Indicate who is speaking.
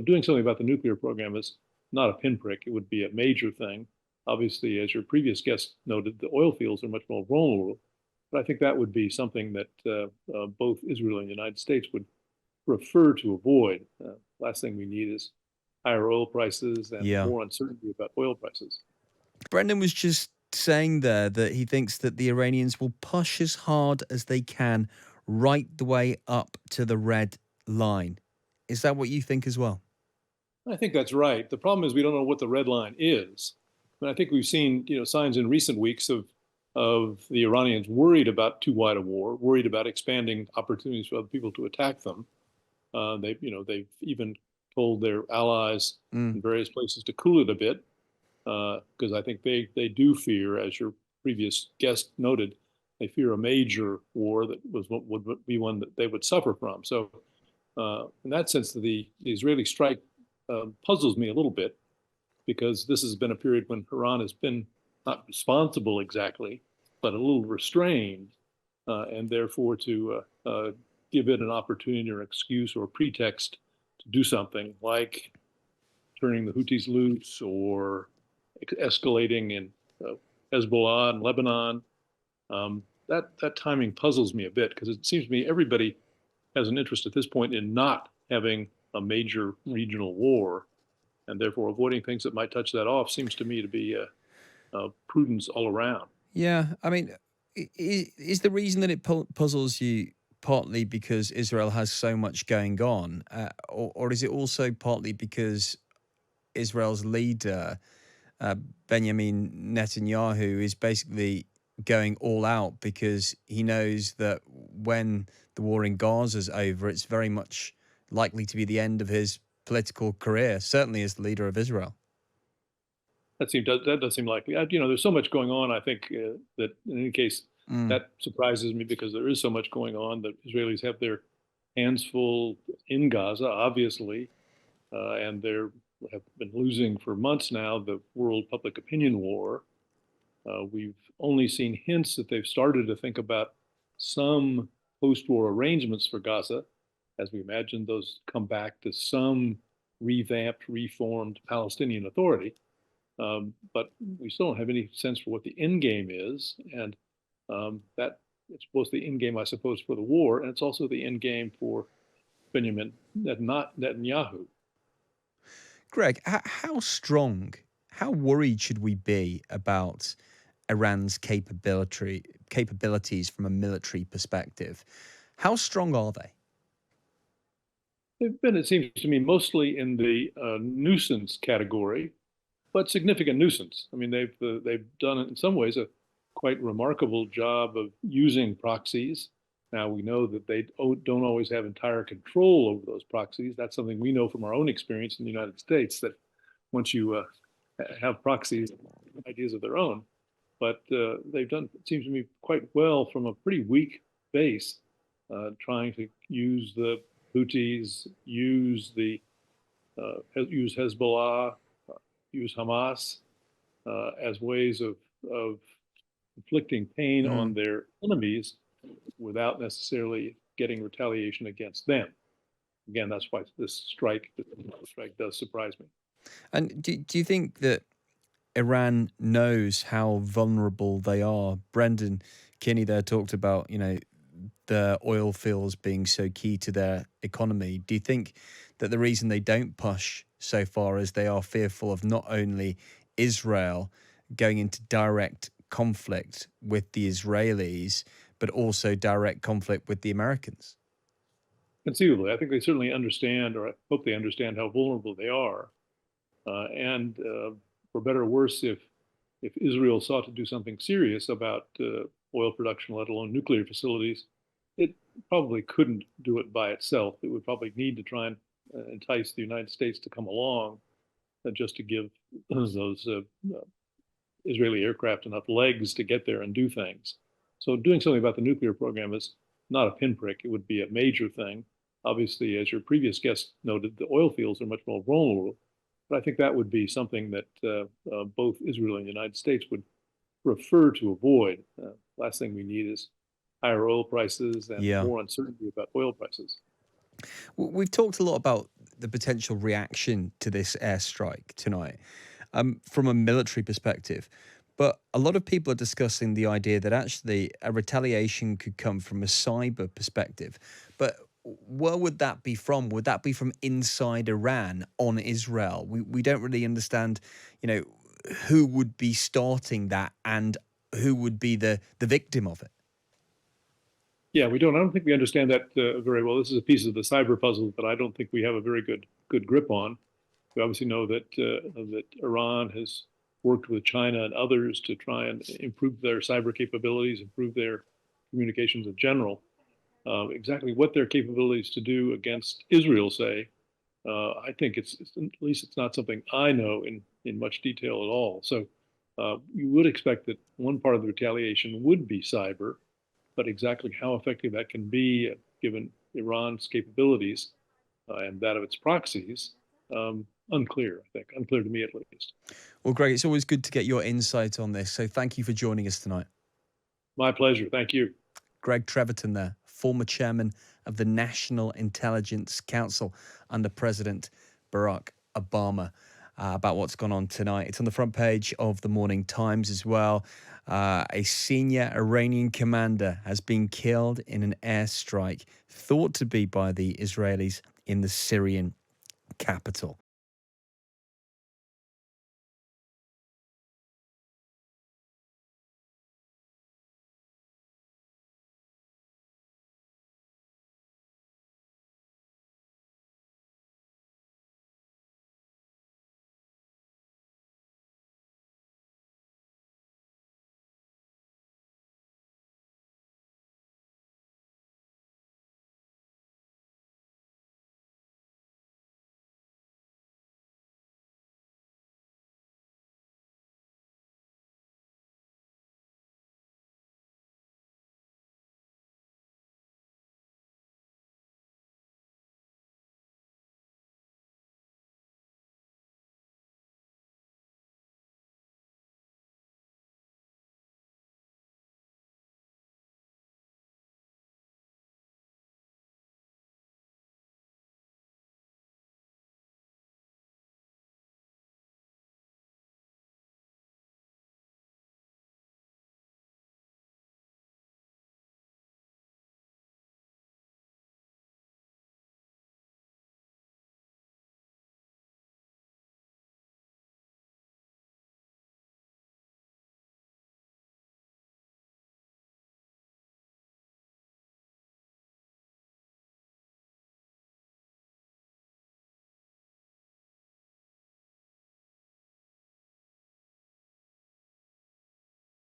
Speaker 1: doing something about the nuclear program is not a pinprick. It would be a major thing. Obviously, as your previous guest noted, the oil fields are much more vulnerable. But I think that would be something that both Israel and the United States would prefer to avoid. Last thing we need is higher oil prices and
Speaker 2: Yeah.
Speaker 1: more uncertainty about oil prices.
Speaker 2: Brendan was just saying there that he thinks that the Iranians will push as hard as they can right the way up to the red line. Is that what you think as well?
Speaker 1: I think that's right. The problem is we don't know what the red line is. I think we've seen, signs in recent weeks of the Iranians worried about too wide a war, worried about expanding opportunities for other people to attack them. They've even told their allies
Speaker 2: Mm.
Speaker 1: in various places to cool it a bit, because I think they do fear, as your previous guest noted, they fear a major war that would be one that they would suffer from. So, in that sense, the Israeli strike puzzles me a little bit because this has been a period when Iran has been not responsible exactly, but a little restrained, and therefore to give it an opportunity or excuse or pretext to do something like turning the Houthis loose or escalating in Hezbollah and Lebanon. That timing puzzles me a bit because it seems to me everybody has an interest at this point in not having a major regional war, and therefore avoiding things that might touch that off seems to me to be prudence all around.
Speaker 2: Yeah, I mean, is the reason that it puzzles you partly because Israel has so much going on, or is it also partly because Israel's leader, uh, Benjamin Netanyahu, is basically going all out because he knows that when the war in Gaza is over, it's very much likely to be the end of his political career, certainly as the leader of Israel.
Speaker 1: That does seem likely. There's so much going on. I think that in any case,
Speaker 2: Mm.
Speaker 1: that surprises me because there is so much going on. The Israelis have their hands full in Gaza, obviously, and they have been losing for months now the world public opinion war. We've only seen hints that they've started to think about some post-war arrangements for Gaza, as we imagine those come back to some revamped, reformed Palestinian Authority. But we still don't have any sense for what the end game is, and that it's both the end game, I suppose, for the war, and it's also the end game for Benjamin Netanyahu.
Speaker 2: Greg, how strong, how worried should we be about Iran's capabilities from a military perspective? How strong are they?
Speaker 1: They've been, it seems to me, mostly in the nuisance category, but significant nuisance. I mean, they've done in some ways a quite remarkable job of using proxies. Now we know that they don't always have entire control over those proxies. That's something we know from our own experience in the United States. That once you have proxies, ideas of their own, but they've done, it seems to me, quite well from a pretty weak base, trying to use the Houthis, use Hezbollah, use Hamas as ways of inflicting pain on
Speaker 2: Mm.
Speaker 1: their enemies without necessarily getting retaliation against them. Again, that's why this strike does surprise me.
Speaker 2: And do you think that Iran knows how vulnerable they are? Brendan Kinney there talked about, the oil fields being so key to their economy. Do you think that the reason they don't push so far is they are fearful of not only Israel going into direct conflict with the Israelis, but also direct conflict with the Americans?
Speaker 1: Conceivably, I think they certainly understand, or I hope they understand how vulnerable they are. And for better or worse, if Israel sought to do something serious about oil production, let alone nuclear facilities, it probably couldn't do it by itself. It would probably need to try and entice the United States to come along, just to give those Israeli aircraft enough legs to get there and do things. So doing something about the nuclear program is not a pinprick. It would be a major thing. Obviously, as your previous guest noted, the oil fields are much more vulnerable. But I think that would be something that both Israel and the United States would prefer to avoid. Last thing we need is higher oil prices and
Speaker 2: Yeah.
Speaker 1: more uncertainty about oil prices.
Speaker 2: We've talked a lot about the potential reaction to this airstrike tonight from a military perspective. But a lot of people are discussing the idea that actually a retaliation could come from a cyber perspective. But where would that be from? Would that be from inside Iran on Israel? We don't really understand, who would be starting that and who would be the victim of it.
Speaker 1: Yeah, we don't. I don't think we understand that very well. This is a piece of the cyber puzzle that I don't think we have a very good grip on. We obviously know that Iran has worked with China and others to try and improve their cyber capabilities, improve their communications in general. Exactly what their capabilities to do against Israel, say, I think it's at least it's not something I know in much detail at all. So you would expect that one part of the retaliation would be cyber, but exactly how effective that can be, given Iran's capabilities and that of its proxies, unclear. I think unclear to me at least.
Speaker 2: Well, Greg, it's always good to get your insight on this. So thank you for joining us tonight.
Speaker 1: My pleasure. Thank you.
Speaker 2: Greg Treverton there, former chairman of the National Intelligence Council under President Barack Obama, about what's gone on tonight. It's on the front page of the Morning Times as well. A senior Iranian commander has been killed in an airstrike thought to be by the Israelis in the Syrian capital.